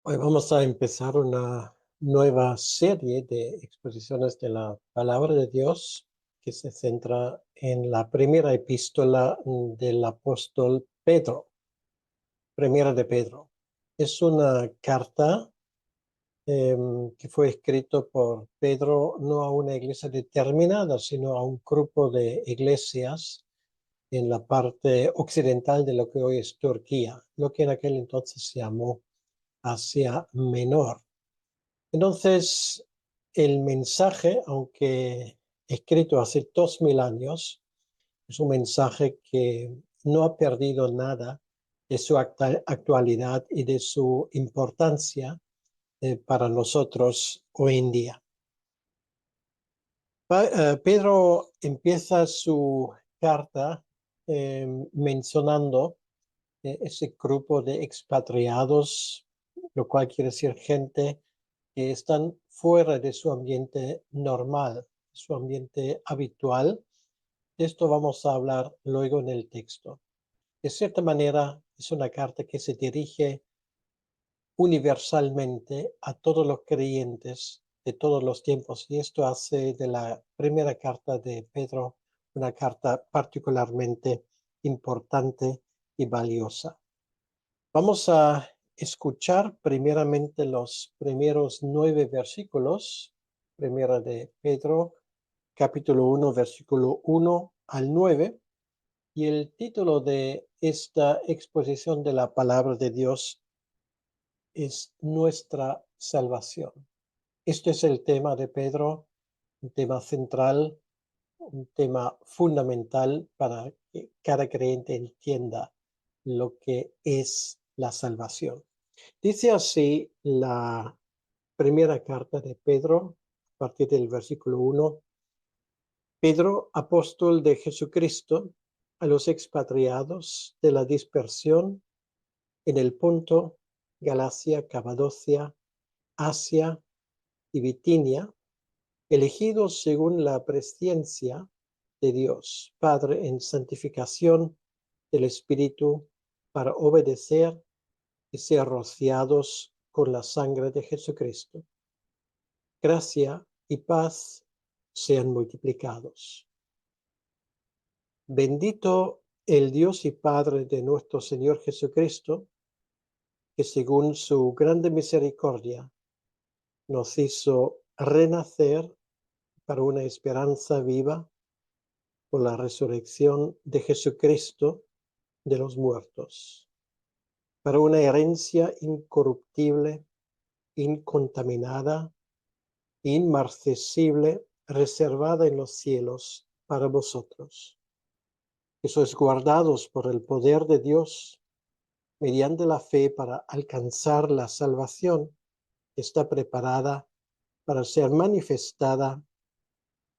Hoy vamos a empezar una nueva serie de exposiciones de la palabra de Dios que se centra en la primera epístola del apóstol Pedro, primera de Pedro. Es una carta que fue escrito por Pedro no a una iglesia determinada, sino a un grupo de iglesias en la parte occidental de lo que hoy es Turquía, lo que en aquel entonces se llamó Asia Menor. Entonces, el mensaje, aunque escrito hace 2000 años, es un mensaje que no ha perdido nada de su actualidad y de su importancia para nosotros hoy en día. Pedro empieza su carta mencionando ese grupo de expatriados, lo cual quiere decir gente que están fuera de su ambiente normal, su ambiente habitual. De esto vamos a hablar luego en el texto. De cierta manera, es una carta que se dirige universalmente a todos los creyentes de todos los tiempos, y esto hace de la primera carta de Pedro una carta particularmente importante y valiosa. Vamos a escuchar primeramente los primeros 9 versículos, primera de Pedro, capítulo 1, versículo 1 al 9, y el título de esta exposición de la palabra de Dios es Nuestra Salvación. Este es el tema de Pedro, un tema central, un tema fundamental para que cada creyente entienda lo que es la salvación. Dice así la primera carta de Pedro, a partir del versículo 1. Pedro, apóstol de Jesucristo, a los expatriados de la dispersión en el Ponto, Galacia, Capadocia, Asia y Bitinia, elegidos según la presciencia de Dios, Padre, en santificación del Espíritu, para obedecer y ser rociados con la sangre de Jesucristo. Gracia y paz sean multiplicados. Bendito el Dios y Padre de nuestro Señor Jesucristo, que según su grande misericordia nos hizo renacer para una esperanza viva por la resurrección de Jesucristo de los muertos, para una herencia incorruptible, incontaminada, inmarcesible, reservada en los cielos para vosotros, que sois guardados por el poder de Dios mediante la fe para alcanzar la salvación que está preparada para ser manifestada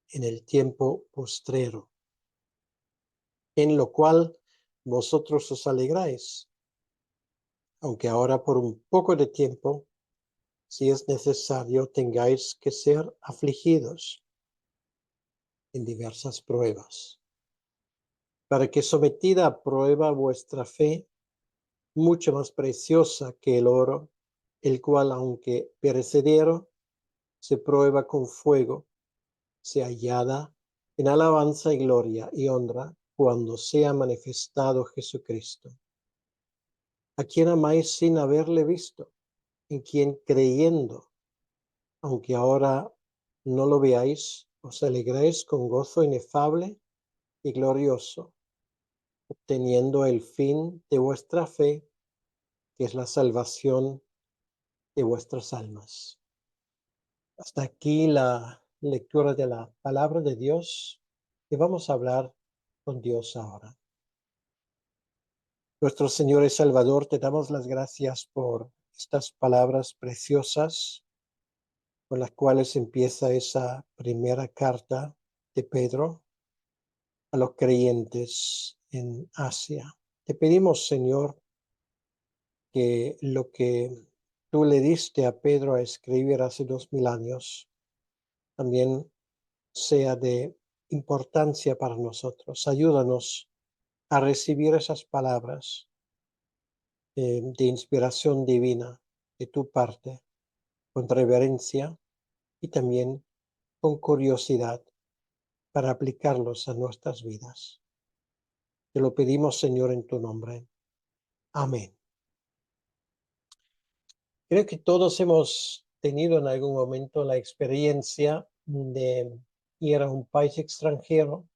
en el tiempo postrero, en lo cual vosotros os alegráis, aunque ahora por un poco de tiempo, si es necesario, tengáis que ser afligidos en diversas pruebas, para que sometida a prueba vuestra fe, mucho más preciosa que el oro, el cual, aunque perecedero, se prueba con fuego, sea hallada en alabanza y gloria y honra cuando sea manifestado Jesucristo, a quien amáis sin haberle visto, en quien creyendo, aunque ahora no lo veáis, os alegráis con gozo inefable y glorioso, obteniendo el fin de vuestra fe, que es la salvación de vuestras almas. Hasta aquí la lectura de la palabra de Dios, y vamos a hablar con Dios ahora. Nuestro Señor y Salvador, te damos las gracias por estas palabras preciosas con las cuales empieza esa primera carta de Pedro a los creyentes en Asia. Te pedimos, Señor, que lo que tú le diste a Pedro a escribir hace 2000 años también sea de importancia para nosotros. Ayúdanos a recibir esas palabras de inspiración divina de tu parte, con reverencia y también con curiosidad para aplicarlos a nuestras vidas. Te lo pedimos, Señor, en tu nombre. Amén. Creo que todos hemos tenido en algún momento la experiencia de ir a un país extranjero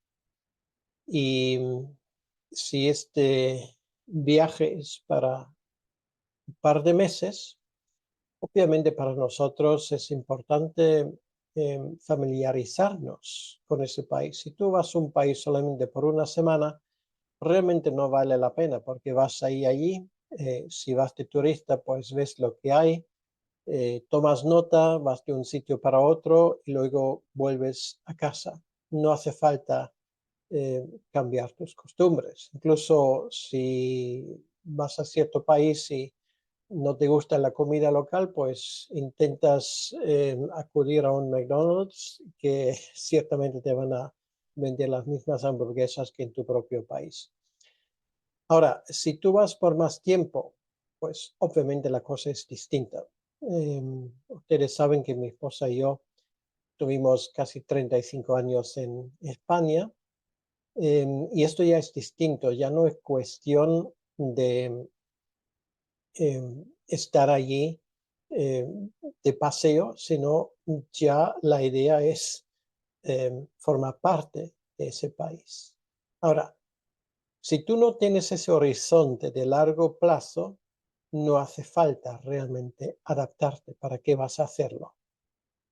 y si este viaje es para un par de meses, obviamente para nosotros es importante familiarizarnos con ese país. Si tú vas a un país solamente por una semana, realmente no vale la pena porque vas ahí allí. Si vas de turista, pues ves lo que hay, tomas nota, vas de un sitio para otro y luego vuelves a casa. No hace falta cambiar tus costumbres. Incluso si vas a cierto país y no te gusta la comida local, pues intentas acudir a un McDonald's que ciertamente te van a vender las mismas hamburguesas que en tu propio país. Ahora, si tú vas por más tiempo, pues obviamente la cosa es distinta. Ustedes saben que mi esposa y yo tuvimos casi 35 años en España, y esto ya es distinto, ya no es cuestión de estar allí de paseo, sino ya la idea es formar parte de ese país. Ahora, si tú no tienes ese horizonte de largo plazo, no hace falta realmente adaptarte. ¿Para qué vas a hacerlo?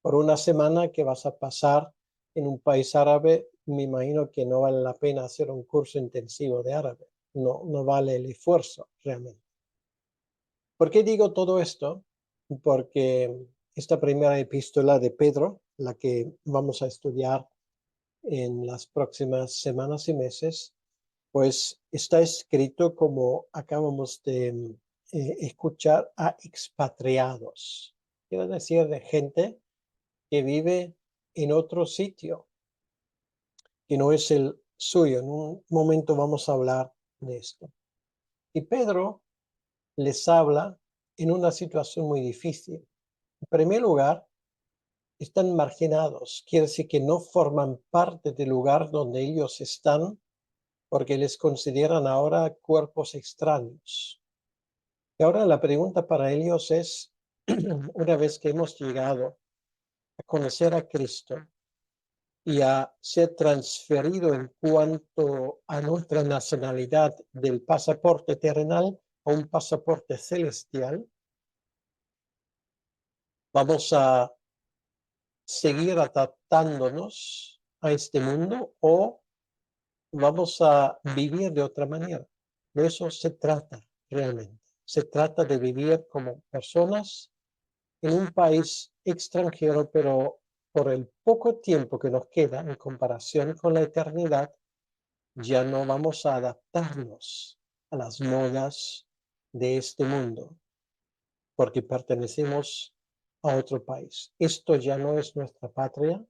Por una semana que vas a pasar en un país árabe, me imagino que no vale la pena hacer un curso intensivo de árabe. No, no vale el esfuerzo realmente. ¿Por qué digo todo esto? Porque esta primera epístola de Pedro, la que vamos a estudiar en las próximas semanas y meses, pues está escrito como acabamos de escuchar a expatriados. Quiero decir, de gente que vive en otro sitio, que no es el suyo. En un momento vamos a hablar de esto. Y Pedro les habla en una situación muy difícil. En primer lugar, están marginados, quiere decir que no forman parte del lugar donde ellos están porque les consideran ahora cuerpos extraños. Y ahora la pregunta para ellos es, una vez que hemos llegado a conocer a Cristo y a ser transferido en cuanto a nuestra nacionalidad del pasaporte terrenal a un pasaporte celestial, vamos a seguir adaptándonos a este mundo o vamos a vivir de otra manera. De eso se trata realmente. Se trata de vivir como personas en un país extranjero, pero por el poco tiempo que nos queda en comparación con la eternidad, ya no vamos a adaptarnos a las modas de este mundo, porque pertenecemos a otro país. Esto ya no es nuestra patria,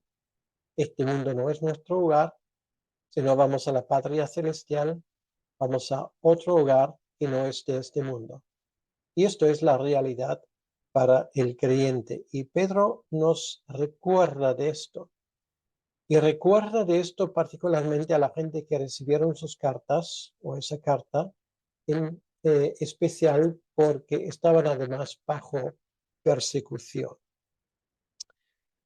este mundo no es nuestro hogar, sino vamos a la patria celestial, vamos a otro hogar que no es de este mundo. Y esto es la realidad para el creyente. Y Pedro nos recuerda de esto. Y recuerda de esto particularmente a la gente que recibieron sus cartas o esa carta en especial porque estaban además bajo persecución.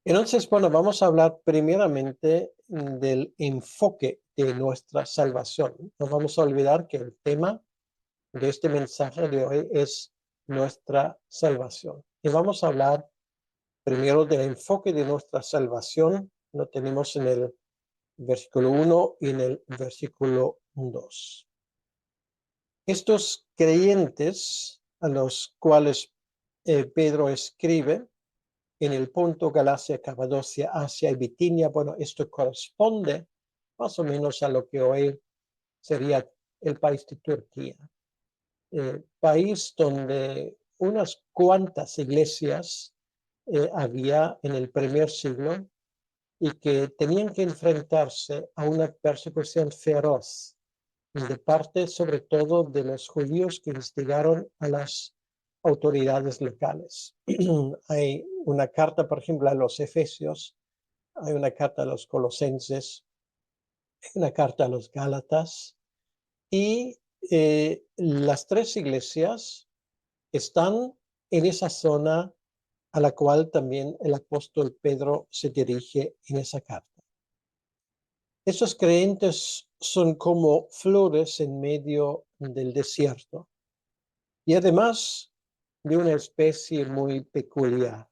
Entonces, bueno, vamos a hablar primeramente del enfoque de nuestra salvación. No vamos a olvidar que el tema de este mensaje de hoy es nuestra salvación. Y vamos a hablar primero del enfoque de nuestra salvación. Lo tenemos en el versículo 1 y en el versículo 2. Estos creyentes a los cuales Pedro escribe en el punto Galacia, Capadocia, Asia y Bitinia, bueno, esto corresponde más o menos a lo que hoy sería el país de Turquía. País donde unas cuantas iglesias había en el primer siglo y que tenían que enfrentarse a una persecución feroz de parte sobre todo de los judíos que instigaron a las autoridades locales. Hay una carta, por ejemplo, a los Efesios, hay una carta a los Colosenses, hay una carta a los Gálatas, y las tres iglesias están en esa zona a la cual también el apóstol Pedro se dirige en esa carta. Esos creyentes son como flores en medio del desierto y además de una especie muy peculiar.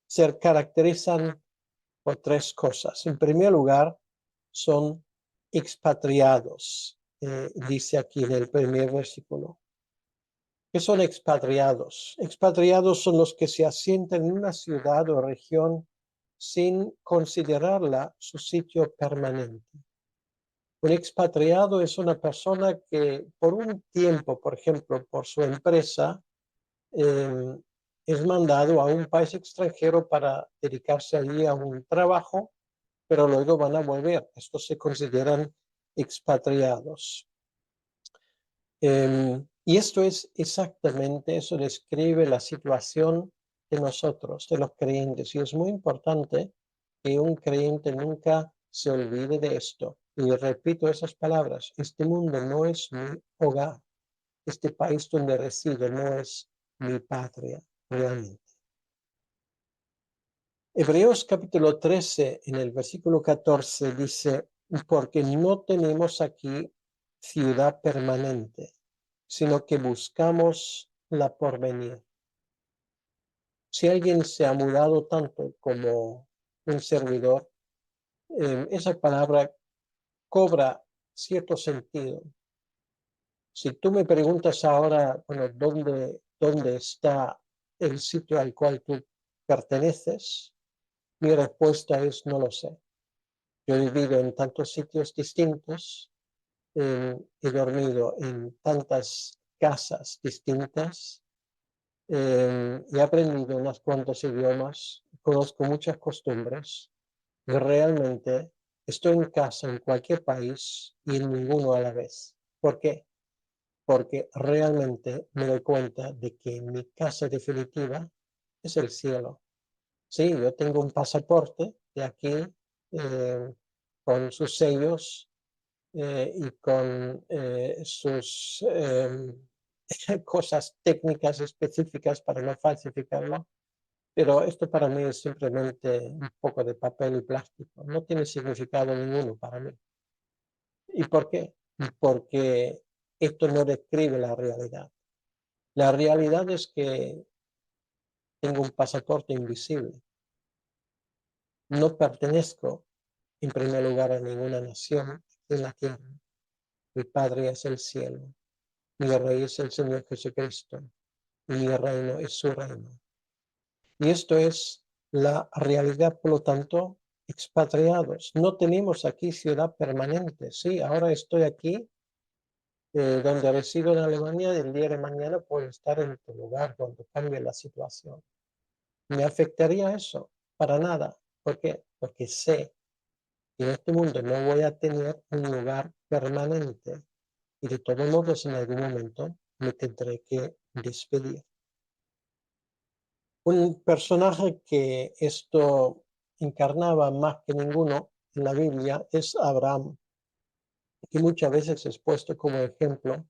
Se caracterizan por tres cosas. En primer lugar, son expatriados, dice aquí en el primer versículo. ¿Qué son expatriados? Expatriados son los que se asientan en una ciudad o región sin considerarla su sitio permanente. Un expatriado es una persona que por un tiempo, por ejemplo, por su empresa, es mandado a un país extranjero para dedicarse allí a un trabajo, pero luego van a volver. Estos se consideran expatriados. Y esto es exactamente, eso describe la situación de nosotros, de los creyentes. Y es muy importante que un creyente nunca se olvide de esto. Y repito esas palabras, este mundo no es mi hogar. Este país donde resido no es mi patria realmente. Hebreos capítulo 13, en el versículo 14, dice, porque no tenemos aquí ciudad permanente, sino que buscamos la porvenir. Si alguien se ha mudado tanto como un servidor, esa palabra cobra cierto sentido. Si tú me preguntas ahora, bueno, ¿dónde está el sitio al cual tú perteneces? Mi respuesta es no lo sé. Yo he vivido en tantos sitios distintos, he dormido en tantas casas distintas, he aprendido unos cuantos idiomas, conozco muchas costumbres y realmente estoy en casa en cualquier país y en ninguno a la vez. ¿Por qué? Porque realmente me doy cuenta de que mi casa definitiva es el cielo. Sí, yo tengo un pasaporte de aquí con sus sellos y con sus cosas técnicas específicas para no falsificarlo, pero esto para mí es simplemente un poco de papel y plástico, no tiene significado ninguno para mí. ¿Y por qué? Porque esto no describe la realidad. La realidad es que tengo un pasaporte invisible. No pertenezco, en primer lugar, a ninguna nación en la tierra. Mi Padre es el cielo. Mi Rey es el Señor Jesucristo. Y mi reino es su reino. Y esto es la realidad, por lo tanto, expatriados. No tenemos aquí ciudad permanente. Sí, ahora estoy aquí, donde resido en Alemania, y el día de mañana puedo estar en otro lugar cuando cambie la situación. ¿Me afectaría eso? Para nada. ¿Por qué? Porque sé que en este mundo no voy a tener un lugar permanente y de todos modos en algún momento me tendré que despedir. Un personaje que esto encarnaba más que ninguno en la Biblia es Abraham, que muchas veces es puesto como ejemplo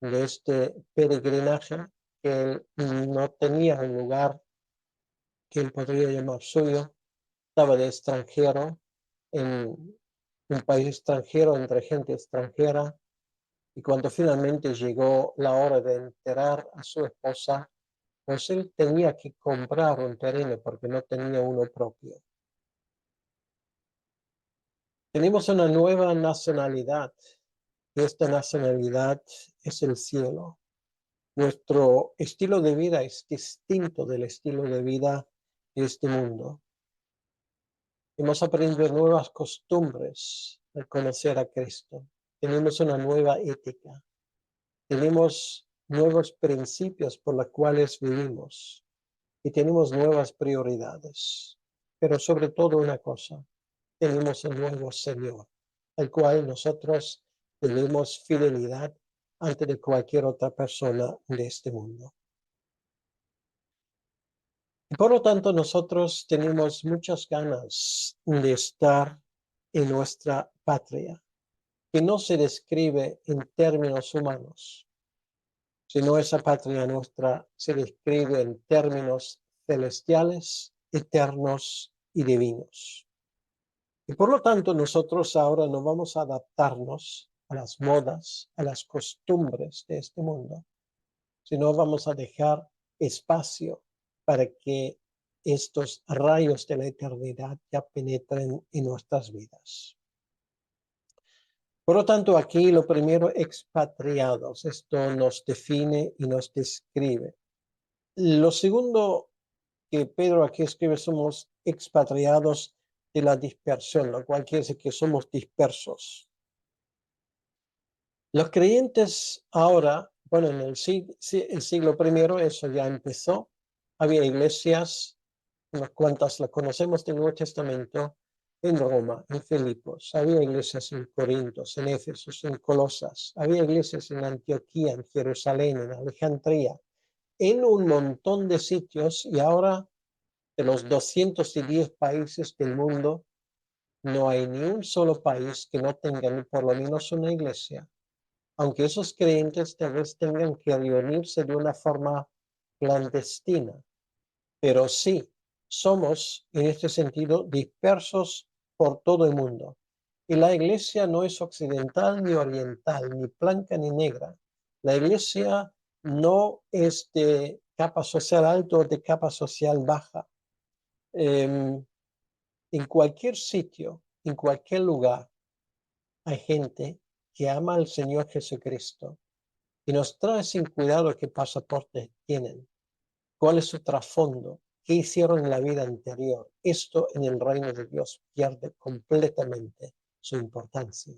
de este peregrinaje que él no tenía un lugar que él podría llamar suyo, estaba de extranjero en un país extranjero, entre gente extranjera, y cuando finalmente llegó la hora de enterrar a su esposa, pues él tenía que comprar un terreno porque no tenía uno propio. Tenemos una nueva nacionalidad y esta nacionalidad es el cielo. Nuestro estilo de vida es distinto del estilo de vida de este mundo. Hemos aprendido nuevas costumbres al conocer a Cristo. Tenemos una nueva ética. Tenemos nuevos principios por los cuales vivimos y tenemos nuevas prioridades. Pero sobre todo una cosa, tenemos un nuevo Señor, al cual nosotros debemos fidelidad antes de cualquier otra persona de este mundo. Por lo tanto, nosotros tenemos muchas ganas de estar en nuestra patria, que no se describe en términos humanos, sino esa patria nuestra se describe en términos celestiales, eternos y divinos. Y por lo tanto, nosotros ahora no vamos a adaptarnos a las modas, a las costumbres de este mundo, sino vamos a dejar espacio para que estos rayos de la eternidad ya penetren en nuestras vidas. Por lo tanto, aquí lo primero, expatriados. Esto nos define y nos describe. Lo segundo que Pedro aquí escribe, somos expatriados de la dispersión, lo cual quiere decir que somos dispersos. Los creyentes ahora, bueno, en el siglo primero eso ya empezó. Había iglesias, unas cuantas las conocemos del Nuevo Testamento, en Roma, en Filipos. Había iglesias en Corinto, en Éfeso, en Colosas. Había iglesias en Antioquía, en Jerusalén, en Alejandría, en un montón de sitios. Y ahora, de los 210 países del mundo, no hay ni un solo país que no tenga por lo menos una iglesia, aunque esos creyentes tal vez tengan que reunirse de una forma clandestina. Pero sí, somos en este sentido dispersos por todo el mundo. Y la iglesia no es occidental ni oriental, ni blanca ni negra. La iglesia no es de capa social alta o de capa social baja. En cualquier sitio, en cualquier lugar, hay gente que ama al Señor Jesucristo y nos trae sin cuidado qué pasaporte tienen, cuál es su trasfondo, qué hicieron en la vida anterior. Esto en el reino de Dios pierde completamente su importancia.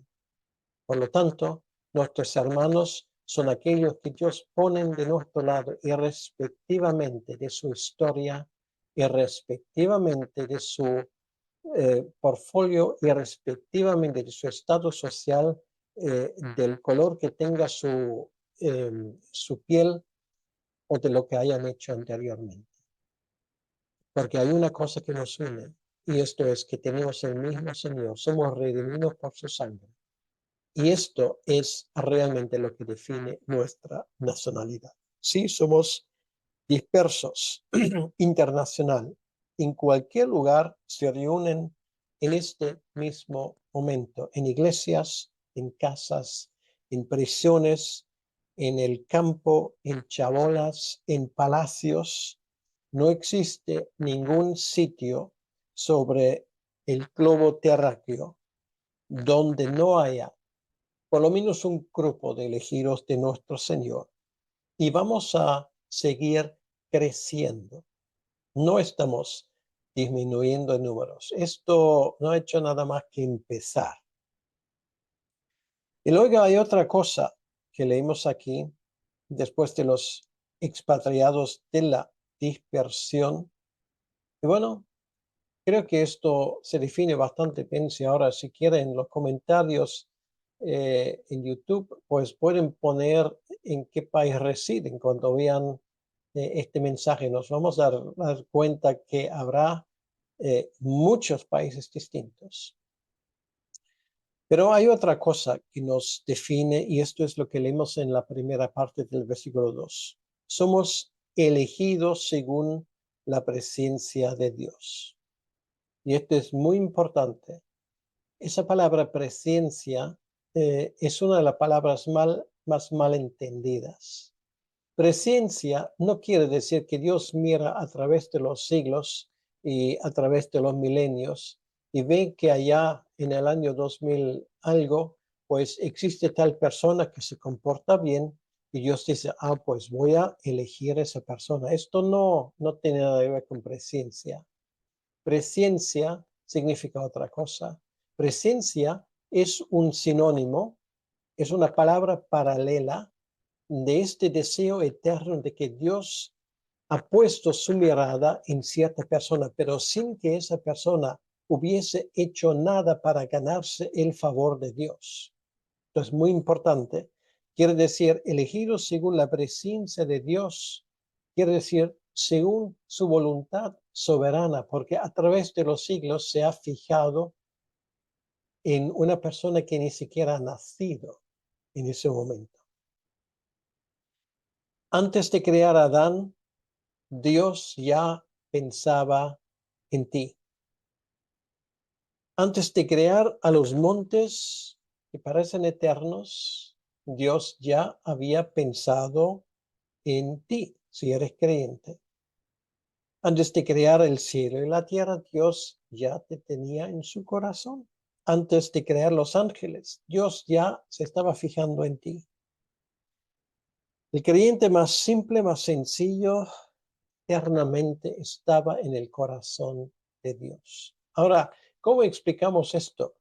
Por lo tanto, nuestros hermanos son aquellos que Dios ponen de nuestro lado irrespectivamente de su historia, irrespectivamente de su portfolio, irrespectivamente de su estado social, del color que tenga su piel o de lo que hayan hecho anteriormente. Porque hay una cosa que nos une, y esto es que tenemos el mismo Señor, somos redimidos por su sangre. Y esto es realmente lo que define nuestra nacionalidad. Sí, somos dispersos, internacional. En cualquier lugar se reúnen en este mismo momento, en iglesias, en casas, en prisiones, en el campo, en chabolas, en palacios. No existe ningún sitio sobre el globo terráqueo donde no haya por lo menos un grupo de elegidos de nuestro Señor. Y vamos a seguir creciendo. No estamos disminuyendo en números. Esto no ha hecho nada más que empezar. Y luego hay otra cosa que leímos aquí, después de los expatriados de la dispersión. Y bueno, creo que esto se define bastante bien. Si ahora, si quieren, en los comentarios en YouTube, pues pueden poner en qué país residen cuando vean este mensaje. Nos vamos a dar cuenta que habrá muchos países distintos. Pero hay otra cosa que nos define, y esto es lo que leemos en la primera parte del versículo 2. Somos elegidos según la presencia de Dios. Y esto es muy importante. Esa palabra presencia es una de las palabras más mal entendidas. Presencia no quiere decir que Dios mira a través de los siglos y a través de los milenios y ve que allá en el año 2000 algo, pues existe tal persona que se comporta bien y Dios dice, pues voy a elegir a esa persona. Esto no tiene nada que ver con presencia. Presencia significa otra cosa. Presencia es un sinónimo, es una palabra paralela de este deseo eterno de que Dios ha puesto su mirada en cierta persona, pero sin que esa persona hubiese hecho nada para ganarse el favor de Dios. Esto es muy importante. Quiere decir, elegidos según la presencia de Dios, quiere decir, según su voluntad soberana, porque a través de los siglos se ha fijado en una persona que ni siquiera ha nacido en ese momento. Antes de crear a Adán, Dios ya pensaba en ti. Antes de crear a los montes que parecen eternos, Dios ya había pensado en ti, si eres creyente. Antes de crear el cielo y la tierra, Dios ya te tenía en su corazón. Antes de crear los ángeles, Dios ya se estaba fijando en ti. El creyente más simple, más sencillo, eternamente estaba en el corazón de Dios. Ahora, ¿cómo explicamos esto?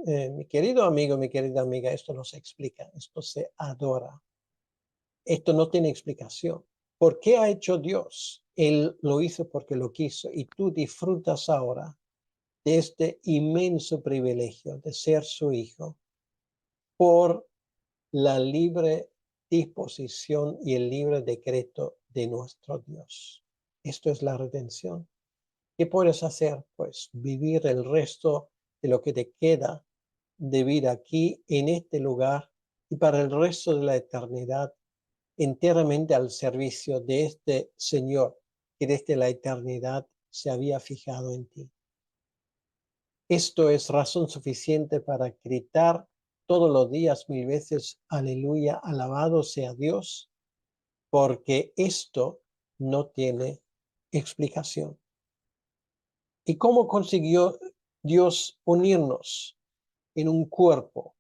Mi querido amigo, mi querida amiga, esto no se explica, esto se adora. Esto no tiene explicación. ¿Por qué ha hecho Dios? Él lo hizo porque lo quiso y tú disfrutas ahora de este inmenso privilegio de ser su hijo por la libre disposición y el libre decreto de nuestro Dios. Esto es la redención. ¿Qué puedes hacer? Pues vivir el resto de lo que te queda de vida aquí en este lugar y para el resto de la eternidad enteramente al servicio de este Señor que desde la eternidad se había fijado en ti. Esto es razón suficiente para gritar todos los días 1000 veces, aleluya, alabado sea Dios, porque esto no tiene explicación. ¿Y cómo consiguió Dios unirnos en un cuerpo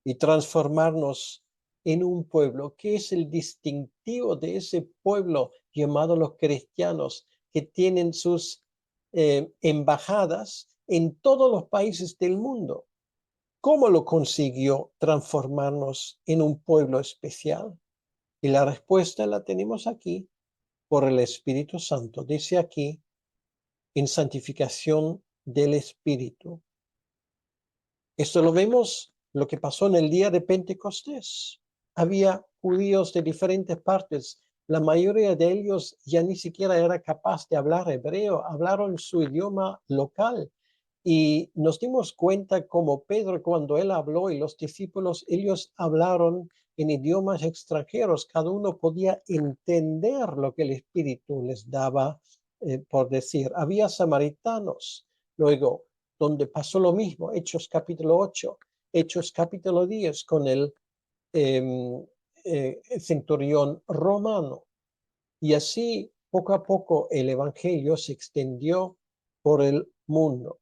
y transformarnos en un pueblo? ¿Qué es el distintivo de ese pueblo llamado los cristianos que tienen sus embajadas en todos los países del mundo? ¿Cómo lo consiguió transformarnos en un pueblo especial? Y la respuesta la tenemos aquí por el Espíritu Santo. Dice aquí, en santificación del Espíritu. Esto lo vemos, lo que pasó en el día de Pentecostés. Había judíos de diferentes partes. La mayoría de ellos ya ni siquiera era capaz de hablar hebreo, hablaron su idioma local. Y nos dimos cuenta como Pedro, cuando él habló y los discípulos, ellos hablaron en idiomas extranjeros. Cada uno podía entender lo que el Espíritu les daba por decir. Había samaritanos, luego, donde pasó lo mismo, Hechos capítulo 8, Hechos capítulo 10, con el centurión romano. Y así, poco a poco, el Evangelio se extendió por el mundo.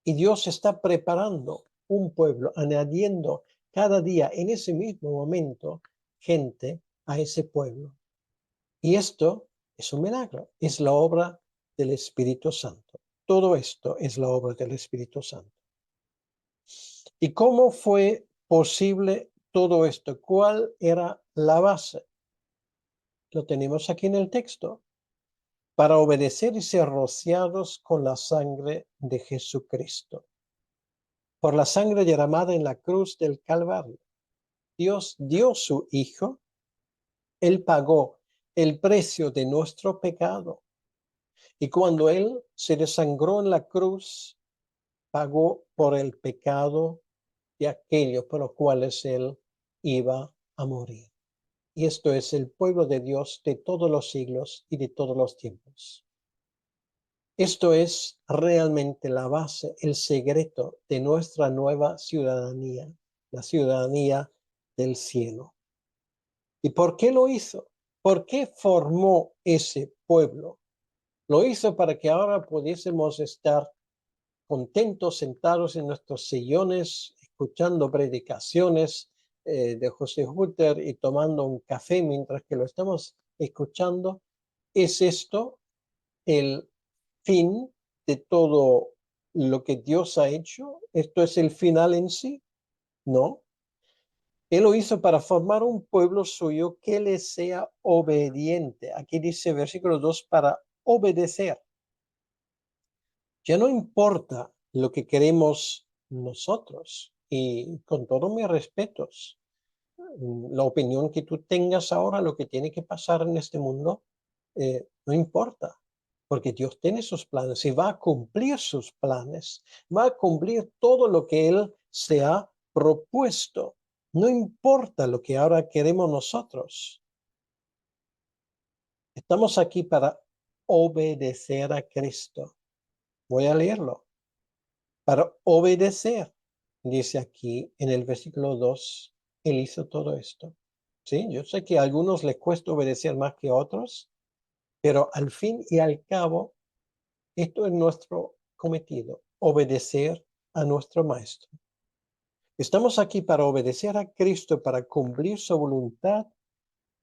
Y Dios está preparando un pueblo, añadiendo cada día, en ese mismo momento, gente a ese pueblo. Y esto es un milagro, es la obra del Espíritu Santo. Todo esto es la obra del Espíritu Santo. ¿Y cómo fue posible todo esto? ¿Cuál era la base? Lo tenemos aquí en el texto. Para obedecer y ser rociados con la sangre de Jesucristo. Por la sangre derramada en la cruz del Calvario. Dios dio su Hijo. Él pagó el precio de nuestro pecado. Y cuando Él se desangró en la cruz, pagó por el pecado de aquellos por los cuales Él iba a morir. Y esto es el pueblo de Dios de todos los siglos y de todos los tiempos. Esto es realmente la base, el secreto de nuestra nueva ciudadanía, la ciudadanía del cielo. ¿Y por qué lo hizo? ¿Por qué formó ese pueblo? Lo hizo para que ahora pudiésemos estar contentos, sentados en nuestros sillones, escuchando predicaciones de José Hutter y tomando un café mientras que lo estamos escuchando. ¿Es esto el fin de todo lo que Dios ha hecho? ¿Esto es el final en sí? No. Él lo hizo para formar un pueblo suyo que le sea obediente. Aquí dice versículo 2, para obedecer. Ya no importa lo que queremos nosotros. Y con todos mis respetos, la opinión que tú tengas ahora, lo que tiene que pasar en este mundo, no importa, porque Dios tiene sus planes y va a cumplir sus planes, va a cumplir todo lo que Él se ha propuesto. No importa lo que ahora queremos nosotros. Estamos aquí para obedecer a Cristo. Voy a leerlo. Para obedecer. Dice aquí en el versículo 2, Él hizo todo esto. Sí, yo sé que a algunos les cuesta obedecer más que a otros, pero al fin y al cabo, esto es nuestro cometido, obedecer a nuestro Maestro. Estamos aquí para obedecer a Cristo, para cumplir su voluntad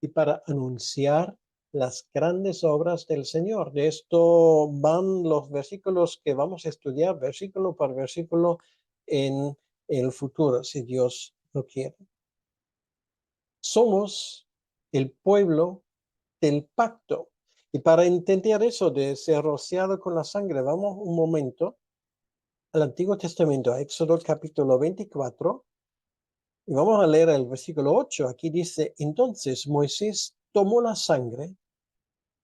y para anunciar las grandes obras del Señor. De esto van los versículos que vamos a estudiar, versículo por versículo, en el futuro, si Dios lo quiere. Somos el pueblo del pacto. Y para entender eso de ser rociado con la sangre, vamos un momento al Antiguo Testamento, a Éxodo capítulo 24, y vamos a leer el versículo 8. Aquí dice, entonces Moisés tomó la sangre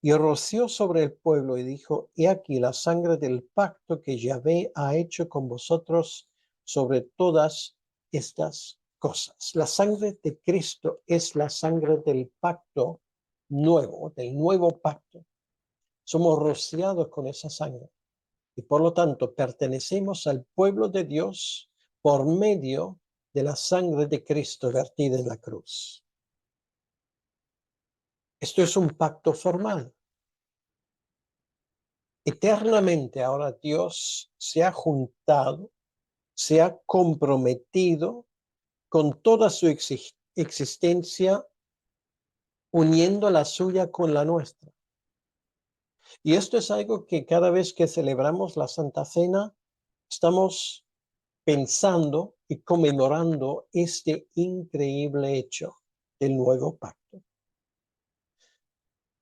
y roció sobre el pueblo y dijo, he aquí la sangre del pacto que Yahvé ha hecho con vosotros sobre todas estas cosas. La sangre de Cristo es la sangre del pacto nuevo, del nuevo pacto. Somos rociados con esa sangre y por lo tanto pertenecemos al pueblo de Dios por medio de la sangre de Cristo vertida en la cruz. Esto es un pacto formal. Eternamente ahora Dios se ha juntado, se ha comprometido con toda su existencia, uniendo la suya con la nuestra. Y esto es algo que cada vez que celebramos la Santa Cena, estamos pensando y conmemorando este increíble hecho del nuevo pacto.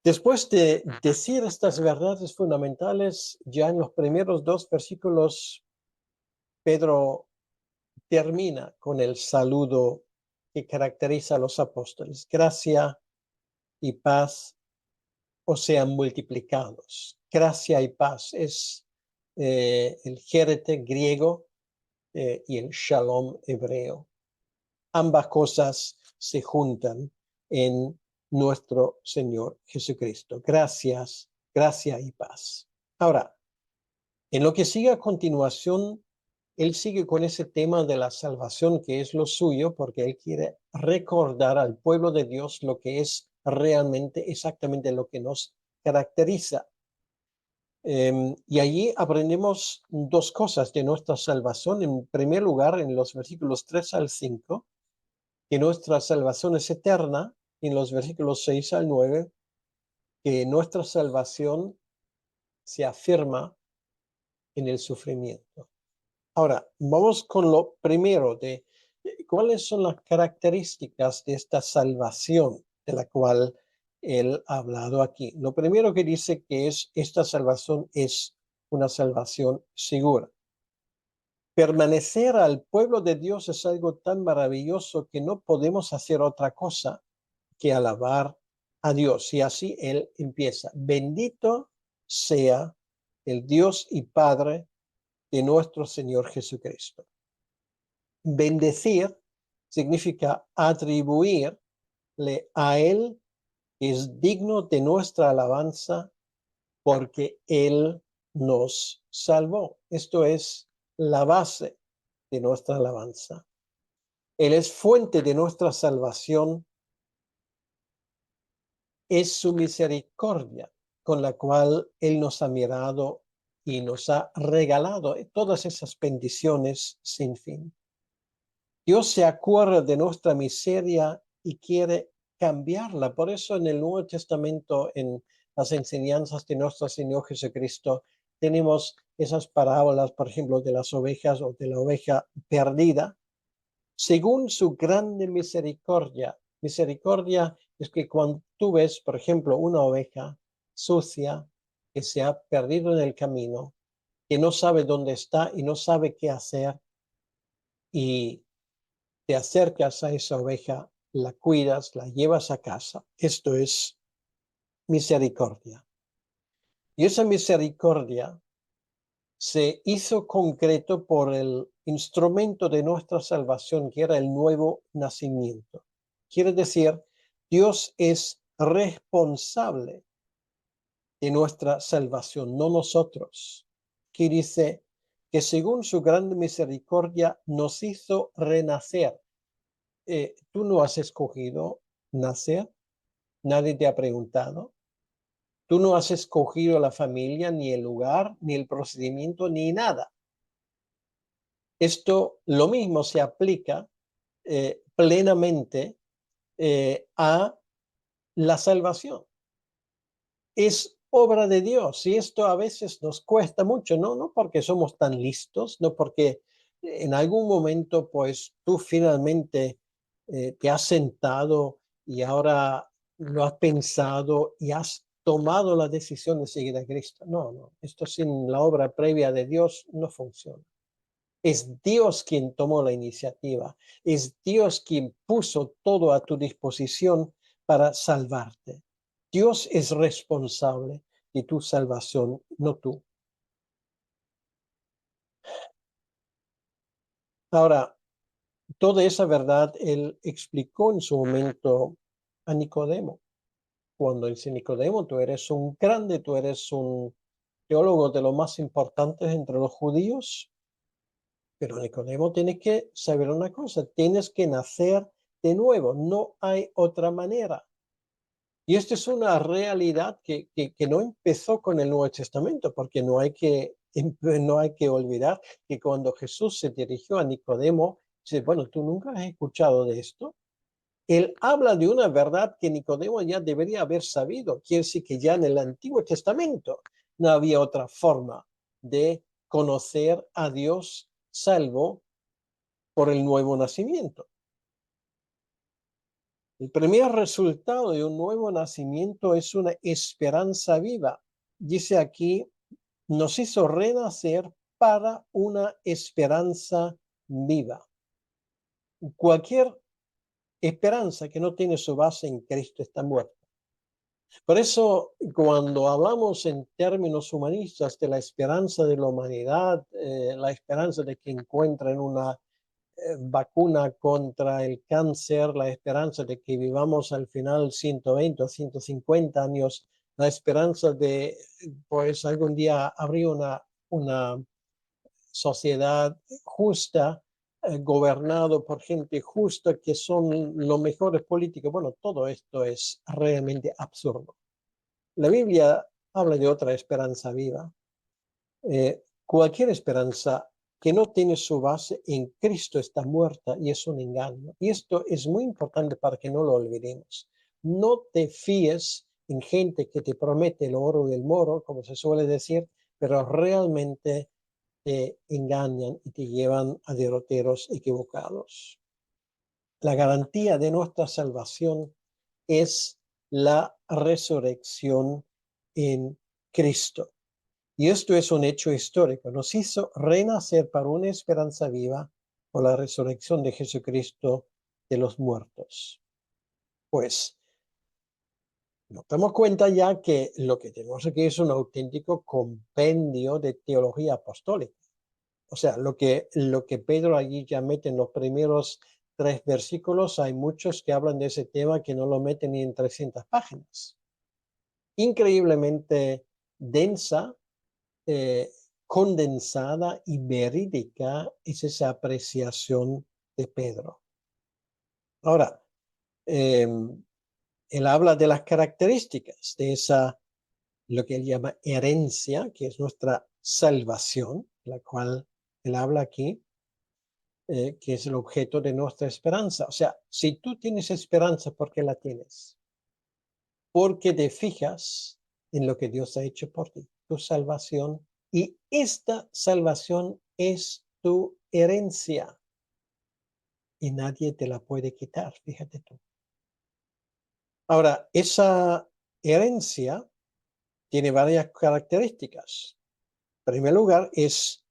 Después de decir estas verdades fundamentales, ya en los primeros dos versículos, Pedro termina con el saludo que caracteriza a los apóstoles. Gracia y paz os sean multiplicados. Gracia y paz es el jerete griego y el shalom hebreo. Ambas cosas se juntan en nuestro Señor Jesucristo. Gracias, gracia y paz. Ahora, en lo que sigue a continuación, él sigue con ese tema de la salvación que es lo suyo, porque él quiere recordar al pueblo de Dios lo que es realmente exactamente lo que nos caracteriza. Y allí aprendemos dos cosas de nuestra salvación. En primer lugar, en los versículos 3 al 5, que nuestra salvación es eterna, y en los versículos 6 al 9, que nuestra salvación se afirma en el sufrimiento. Ahora, vamos con lo primero de cuáles son las características de esta salvación de la cual él ha hablado aquí. Lo primero que dice que es esta salvación es una salvación segura. Permanecer al pueblo de Dios es algo tan maravilloso que no podemos hacer otra cosa que alabar a Dios. Y así él empieza. Bendito sea el Dios y Padre de nuestro Señor Jesucristo. Bendecir significa atribuirle a Él, que es digno de nuestra alabanza, porque Él nos salvó. Esto es la base de nuestra alabanza. Él es fuente de nuestra salvación, es su misericordia con la cual Él nos ha mirado y nos ha regalado todas esas bendiciones sin fin. Dios se acuerda de nuestra miseria y quiere cambiarla. Por eso en el Nuevo Testamento, en las enseñanzas de nuestro Señor Jesucristo, tenemos esas parábolas, por ejemplo, de las ovejas o de la oveja perdida. Según su grande misericordia, misericordia es que cuando tú ves, por ejemplo, una oveja sucia que se ha perdido en el camino, que no sabe dónde está y no sabe qué hacer, y te acercas a esa oveja, la cuidas, la llevas a casa. Esto es misericordia. Y esa misericordia se hizo concreto por el instrumento de nuestra salvación, que era el nuevo nacimiento. Quiere decir, Dios es responsable de nuestra salvación, no nosotros. Que dice que según su grande misericordia nos hizo renacer. Tú no has escogido nacer, nadie te ha preguntado. Tú no has escogido la familia, ni el lugar, ni el procedimiento, ni nada. Esto lo mismo se aplica plenamente a la salvación. Es obra de Dios y esto a veces nos cuesta mucho, no porque somos tan listos, no porque en algún momento pues tú finalmente te has sentado y ahora lo has pensado y has tomado la decisión de seguir a Cristo. No, esto sin la obra previa de Dios no funciona. Es Dios quien tomó la iniciativa. Es Dios quien puso todo a tu disposición para salvarte. Dios es responsable de tu salvación, no tú. Ahora, toda esa verdad él explicó en su momento a Nicodemo. Cuando dice Nicodemo, tú eres un grande, tú eres un teólogo de los más importantes entre los judíos. Pero Nicodemo, tienes que saber una cosa, tienes que nacer de nuevo, no hay otra manera. Y esta es una realidad que no empezó con el Nuevo Testamento, porque no hay que olvidar que cuando Jesús se dirigió a Nicodemo, dice, bueno, ¿tú nunca has escuchado de esto? Él habla de una verdad que Nicodemo ya debería haber sabido. Quiere decir que ya en el Antiguo Testamento no había otra forma de conocer a Dios salvo por el nuevo nacimiento. El primer resultado de un nuevo nacimiento es una esperanza viva. Dice aquí, nos hizo renacer para una esperanza viva. Cualquier esperanza que no tiene su base en Cristo está muerta. Por eso, cuando hablamos en términos humanistas de la esperanza de la humanidad, la esperanza de que encuentren una vacuna contra el cáncer, la esperanza de que vivamos al final 120 o 150 años, la esperanza de, pues, algún día abrir una sociedad justa, gobernado por gente justa, que son los mejores políticos. Bueno, todo esto es realmente absurdo. La Biblia habla de otra esperanza viva. Cualquier esperanza que no tiene su base en Cristo está muerta y es un engaño. Y esto es muy importante para que no lo olvidemos. No te fíes en gente que te promete el oro y el moro, como se suele decir, pero realmente te engañan y te llevan a derroteros equivocados. La garantía de nuestra salvación es la resurrección en Cristo. Y esto es un hecho histórico. Nos hizo renacer para una esperanza viva por la resurrección de Jesucristo de los muertos. Pues nos damos cuenta ya que lo que tenemos aquí es un auténtico compendio de teología apostólica. O sea, lo que Pedro allí ya mete en los primeros 3 versículos, hay muchos que hablan de ese tema que no lo meten ni en 300 páginas. Increíblemente densa, eh, condensada y verídica es esa apreciación de Pedro. Ahora, él habla de las características de esa, lo que él llama herencia, que es nuestra salvación, la cual él habla aquí, que es el objeto de nuestra esperanza. O sea, si tú tienes esperanza, ¿por qué la tienes? Porque te fijas en lo que Dios ha hecho por ti, tu salvación, y esta salvación es tu herencia y nadie te la puede quitar, fíjate tú. Ahora, esa herencia tiene varias características. En primer lugar, es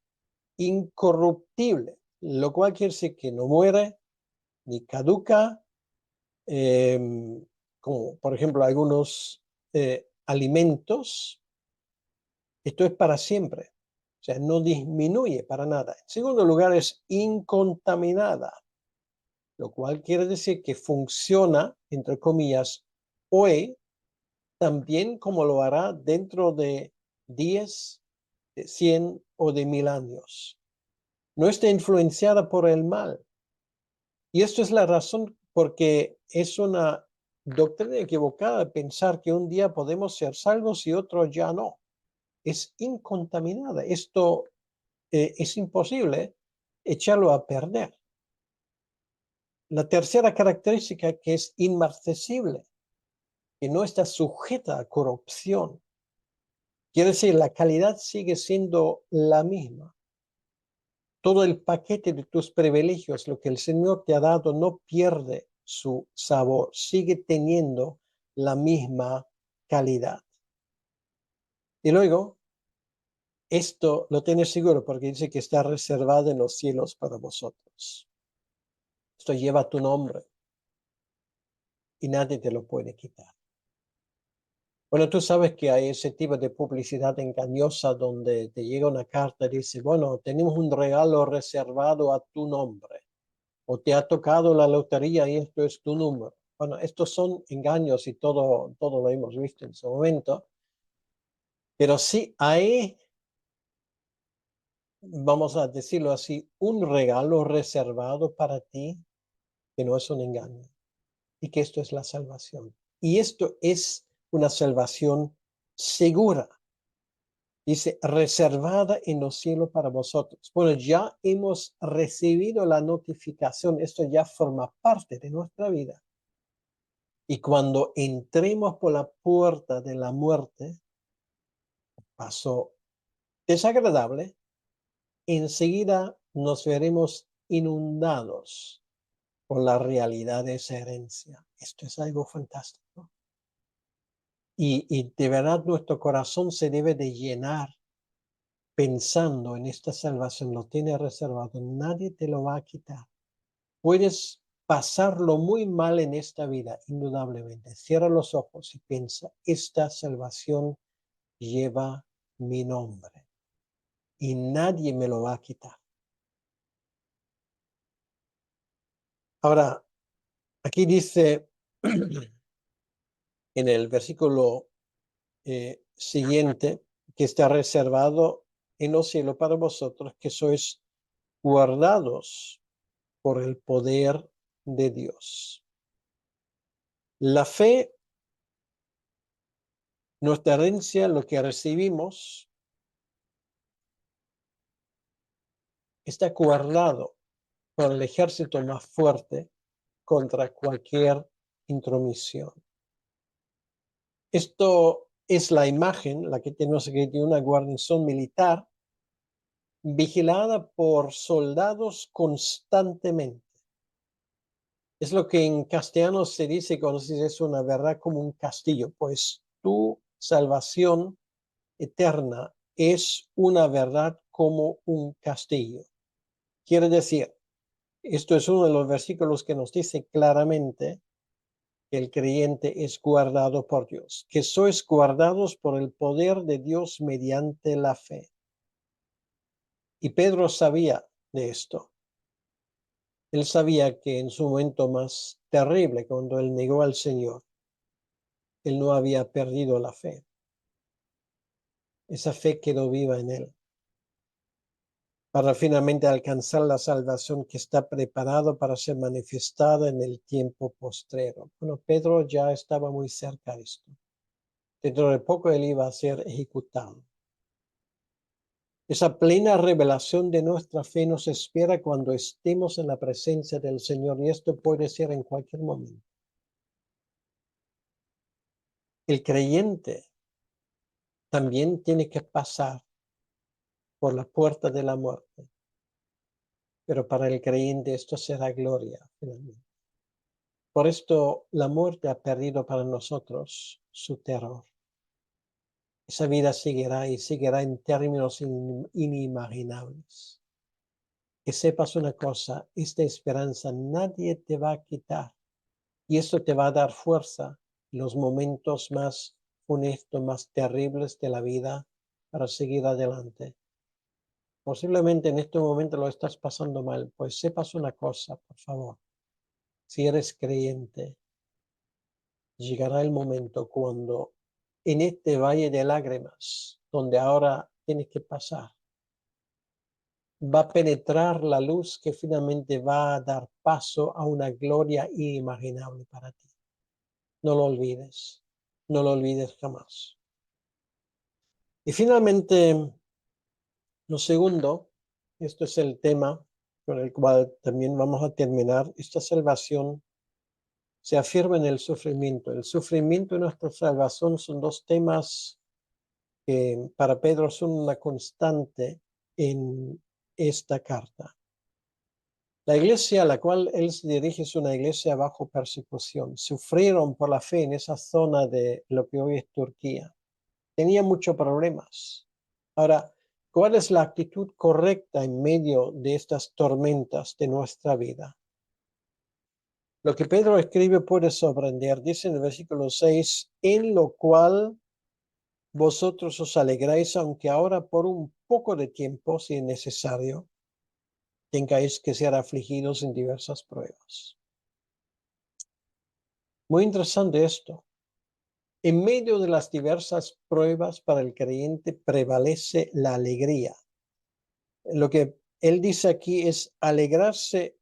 incorruptible, lo cual quiere decir que no muere ni caduca, como por ejemplo algunos alimentos, esto es para siempre. O sea, no disminuye para nada. En segundo lugar, es incontaminada, lo cual quiere decir que funciona, entre comillas, hoy, también como lo hará dentro de 10, de 100 o de 1000 años. No está influenciada por el mal. Y esto es la razón porque es una doctrina equivocada pensar que un día podemos ser salvos y otro ya no. Es incontaminada. Esto es imposible echarlo a perder. La tercera característica, que es inmarcesible, que no está sujeta a corrupción. Quiere decir, la calidad sigue siendo la misma. Todo el paquete de tus privilegios, lo que el Señor te ha dado, no pierde su sabor, sigue teniendo la misma calidad. Y luego, esto lo tienes seguro porque dice que está reservado en los cielos para vosotros. Esto lleva tu nombre y nadie te lo puede quitar. Bueno, tú sabes que hay ese tipo de publicidad engañosa donde te llega una carta y dice, bueno, tenemos un regalo reservado a tu nombre, o te ha tocado la lotería y esto es tu número. Bueno, estos son engaños y todo lo hemos visto en su momento, pero sí hay, vamos a decirlo así, un regalo reservado para ti que no es un engaño y que esto es la salvación. Y esto es una salvación segura. Dice, reservada en los cielos para vosotros. Bueno, ya hemos recibido la notificación, esto ya forma parte de nuestra vida. Y cuando entremos por la puerta de la muerte, paso desagradable, enseguida nos veremos inundados por la realidad de esa herencia. Esto es algo fantástico. Y de verdad nuestro corazón se debe de llenar pensando en esta salvación. Lo tienes reservado, nadie te lo va a quitar. Puedes pasarlo muy mal en esta vida, indudablemente. Cierra los ojos y piensa, esta salvación lleva mi nombre y nadie me lo va a quitar. Ahora, aquí dice en el versículo siguiente que está reservado en los cielos para vosotros, que sois guardados por el poder de Dios. La fe, nuestra herencia, lo que recibimos, está guardado por el ejército más fuerte contra cualquier intromisión. Esto es la imagen, la que tenemos aquí de una guarnición militar vigilada por soldados constantemente. Es lo que en castellano se dice cuando se dice es una verdad como un castillo, pues tu salvación eterna es una verdad como un castillo. Quiere decir, esto es uno de los versículos que nos dice claramente que el creyente es guardado por Dios, que sois guardados por el poder de Dios mediante la fe. Y Pedro sabía de esto. Él sabía que en su momento más terrible, cuando él negó al Señor, él no había perdido la fe. Esa fe quedó viva en él para finalmente alcanzar la salvación que está preparado para ser manifestada en el tiempo postrero. Bueno, Pedro ya estaba muy cerca de esto. Dentro de poco él iba a ser ejecutado. Esa plena revelación de nuestra fe nos espera cuando estemos en la presencia del Señor, y esto puede ser en cualquier momento. El creyente también tiene que pasar por la puerta de la muerte, pero para el creyente esto será gloria finalmente. Por esto la muerte ha perdido para nosotros su terror. Esa vida seguirá y seguirá en términos inimaginables. Que sepas una cosa, esta esperanza nadie te va a quitar y esto te va a dar fuerza en los momentos más funestos, más terribles de la vida para seguir adelante. Posiblemente en este momento lo estás pasando mal, pues sepas una cosa, por favor. Si eres creyente, llegará el momento cuando en este valle de lágrimas, donde ahora tienes que pasar, va a penetrar la luz que finalmente va a dar paso a una gloria inimaginable para ti. No lo olvides, no lo olvides jamás. Y finalmente, lo segundo, esto es el tema con el cual también vamos a terminar, esta salvación se afirma en el sufrimiento. El sufrimiento y nuestra salvación son dos temas que para Pedro son una constante en esta carta. La iglesia a la cual él se dirige es una iglesia bajo persecución. Sufrieron por la fe en esa zona de lo que hoy es Turquía. Tenía muchos problemas. Ahora, ¿cuál es la actitud correcta en medio de estas tormentas de nuestra vida? Lo que Pedro escribe puede sorprender. Dice en el versículo 6, en lo cual vosotros os alegráis, aunque ahora por un poco de tiempo, si es necesario, tengáis que ser afligidos en diversas pruebas. Muy interesante esto. En medio de las diversas pruebas para el creyente prevalece la alegría. Lo que él dice aquí es alegrarse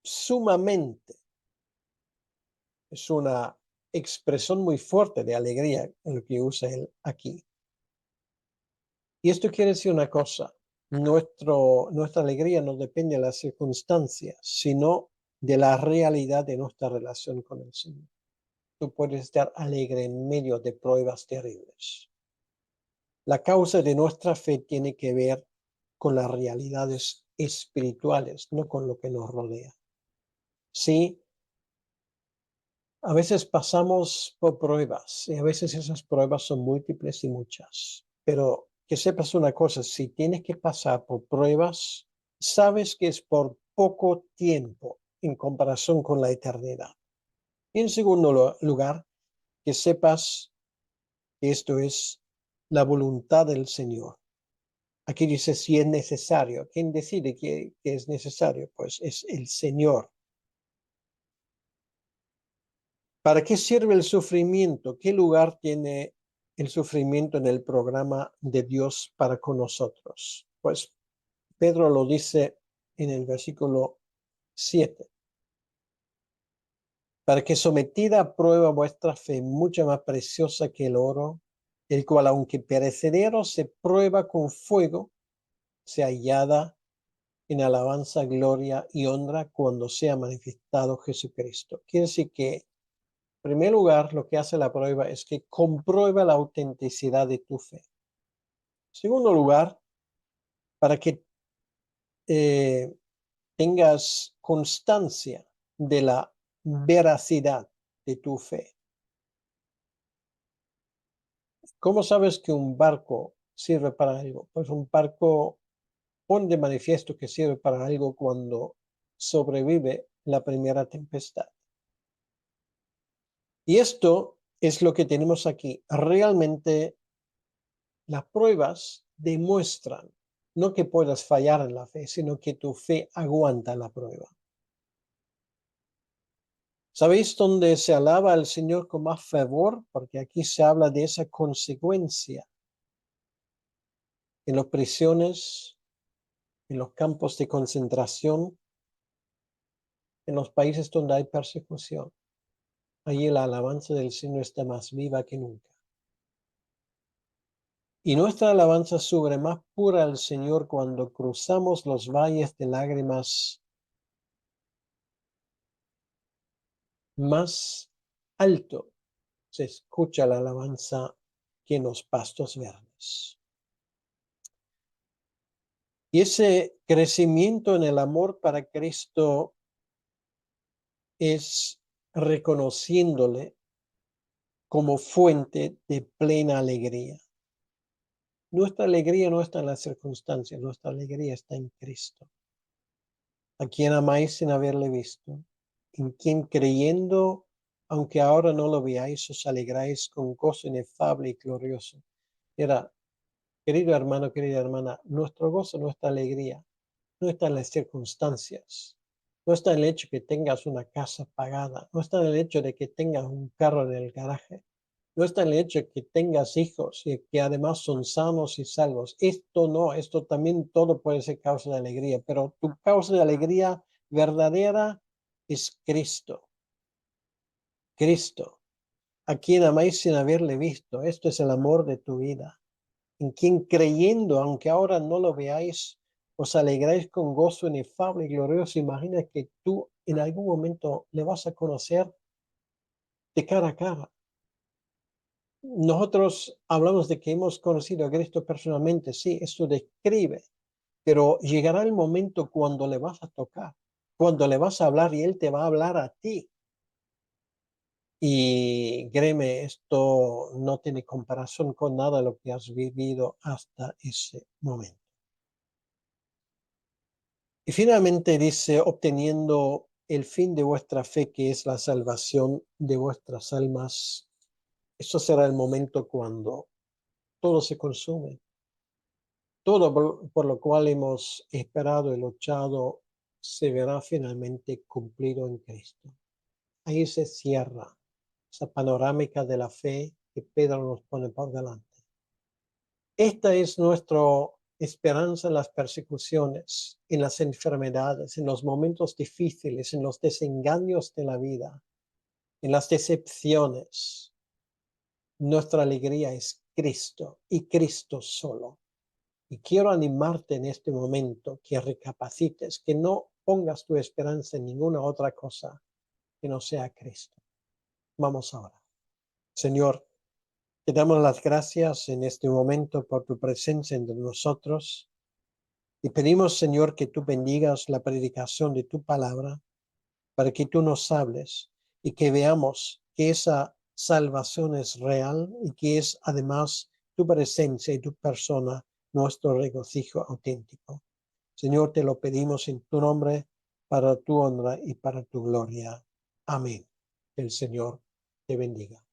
sumamente. Es una expresión muy fuerte de alegría en lo que usa él aquí. Y esto quiere decir una cosa. Nuestra alegría no depende de las circunstancias, sino de la realidad de nuestra relación con el Señor. Tú puedes estar alegre en medio de pruebas terribles. La causa de nuestra fe tiene que ver con las realidades espirituales, no con lo que nos rodea. Sí, a veces pasamos por pruebas y a veces esas pruebas son múltiples y muchas, pero que sepas una cosa, si tienes que pasar por pruebas, sabes que es por poco tiempo en comparación con la eternidad. Y en segundo lugar, que sepas que esto es la voluntad del Señor. Aquí dice si es necesario. ¿Quién decide que es necesario? Pues es el Señor. ¿Para qué sirve el sufrimiento? ¿Qué lugar tiene el sufrimiento en el programa de Dios para con nosotros? Pues Pedro lo dice en el versículo 7. Para que sometida a prueba vuestra fe, mucho más preciosa que el oro, el cual aunque perecedero se prueba con fuego, sea hallada en alabanza, gloria y honra cuando sea manifestado Jesucristo. Quiere decir que, en primer lugar, lo que hace la prueba es que comprueba la autenticidad de tu fe. En segundo lugar, para que eh, tengas constancia de la veracidad de tu fe. ¿Cómo sabes que un barco sirve para algo? Pues un barco pone de manifiesto que sirve para algo cuando sobrevive la primera tempestad. Y esto es lo que tenemos aquí. Realmente las pruebas demuestran no que puedas fallar en la fe, sino que tu fe aguanta la prueba. ¿Sabéis dónde se alaba al Señor con más fervor? Porque aquí se habla de esa consecuencia. En las prisiones, en los campos de concentración, en los países donde hay persecución. Allí la alabanza del Señor está más viva que nunca. Y nuestra alabanza sube más pura al Señor cuando cruzamos los valles de lágrimas más alto. Se escucha la alabanza que en los pastos verdes. Y ese crecimiento en el amor para Cristo es reconociéndole como fuente de plena alegría. Nuestra alegría no está en las circunstancias, nuestra alegría está en Cristo, a quien amáis sin haberle visto, en quien creyendo aunque ahora no lo veáis, os alegráis con gozo inefable y glorioso. Mira, querido hermano, querida hermana, nuestro gozo, nuestra alegría, no está en las circunstancias, no está en el hecho que tengas una casa pagada, no está en el hecho de que tengas un carro en el garaje, no está en el hecho de que tengas hijos y que además son sanos y salvos. Esto no, esto también todo puede ser causa de alegría, pero tu causa de alegría verdadera es Cristo. Cristo, a quien amáis sin haberle visto. Esto es el amor de tu vida, en quien creyendo, aunque ahora no lo veáis, os alegráis con gozo inefable y glorioso. Imagina que tú en algún momento le vas a conocer de cara a cara. Nosotros hablamos de que hemos conocido a Cristo personalmente, sí, esto describe, pero llegará el momento cuando le vas a tocar, cuando le vas a hablar y Él te va a hablar a ti. Y créeme, esto no tiene comparación con nada de lo que has vivido hasta ese momento. Y finalmente dice, obteniendo el fin de vuestra fe, que es la salvación de vuestras almas. Eso será el momento cuando todo se consume. Todo por lo cual hemos esperado y luchado se verá finalmente cumplido en Cristo. Ahí se cierra esa panorámica de la fe que Pedro nos pone por delante. Esta es nuestra esperanza en las persecuciones, en las enfermedades, en los momentos difíciles, en los desengaños de la vida, en las decepciones. Nuestra alegría es Cristo y Cristo solo. Y quiero animarte en este momento que recapacites, que no pongas tu esperanza en ninguna otra cosa que no sea Cristo. Vamos ahora. Señor, te damos las gracias en este momento por tu presencia entre nosotros y pedimos, Señor, que tú bendigas la predicación de tu palabra para que tú nos hables y que veamos que esa salvación es real y que es además tu presencia y tu persona nuestro regocijo auténtico. Señor, te lo pedimos en tu nombre, para tu honra y para tu gloria. Amén. Que el Señor te bendiga.